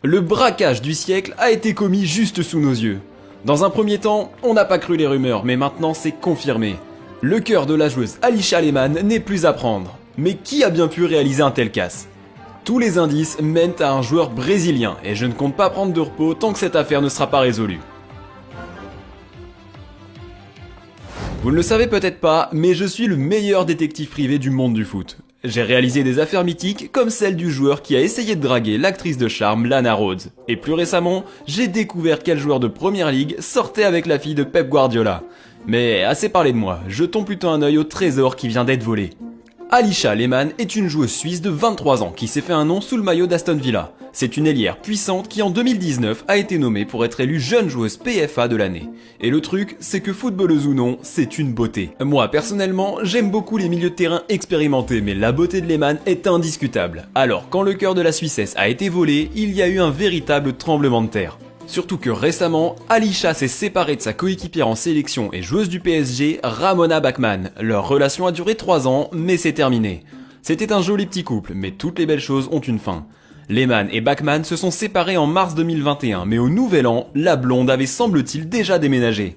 Le braquage du siècle a été commis juste sous nos yeux. Dans un premier temps, on n'a pas cru les rumeurs, mais maintenant c'est confirmé. Le cœur de la joueuse Alisha Lehmann n'est plus à prendre. Mais qui a bien pu réaliser un tel casse? Tous les indices mènent à un joueur brésilien, et je ne compte pas prendre de repos tant que cette affaire ne sera pas résolue. Vous ne le savez peut-être pas, mais je suis le meilleur détective privé du monde du foot. J'ai réalisé des affaires mythiques comme celle du joueur qui a essayé de draguer l'actrice de charme Lana Rhodes. Et plus récemment, j'ai découvert quel joueur de première ligue sortait avec la fille de Pep Guardiola. Mais assez parlé de moi, jetons plutôt un œil au trésor qui vient d'être volé. Alisha Lehmann est une joueuse suisse de 23 ans qui s'est fait un nom sous le maillot d'Aston Villa. C'est une ailière puissante qui en 2019 a été nommée pour être élue jeune joueuse PFA de l'année. Et le truc, c'est que footballeuse ou non, c'est une beauté. Moi personnellement, j'aime beaucoup les milieux de terrain expérimentés, mais la beauté de Lehmann est indiscutable. Alors quand le cœur de la Suissesse a été volé, il y a eu un véritable tremblement de terre. Surtout que récemment, Alisha s'est séparée de sa coéquipière en sélection et joueuse du PSG, Ramona Bachmann. Leur relation a duré 3 ans, mais c'est terminé. C'était un joli petit couple, mais toutes les belles choses ont une fin. Lehmann et Bachmann se sont séparés en mars 2021, mais au nouvel an, la blonde avait semble-t-il déjà déménagé.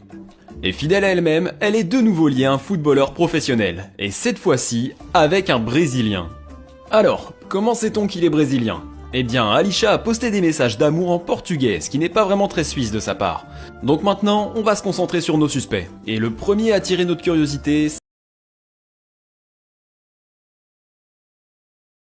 Et fidèle à elle-même, elle est de nouveau liée à un footballeur professionnel, et cette fois-ci, avec un Brésilien. Alors, comment sait-on qu'il est brésilien ? Eh bien, Alisha a posté des messages d'amour en portugais, ce qui n'est pas vraiment très suisse de sa part. Donc maintenant, on va se concentrer sur nos suspects. Et le premier à attirer notre curiosité,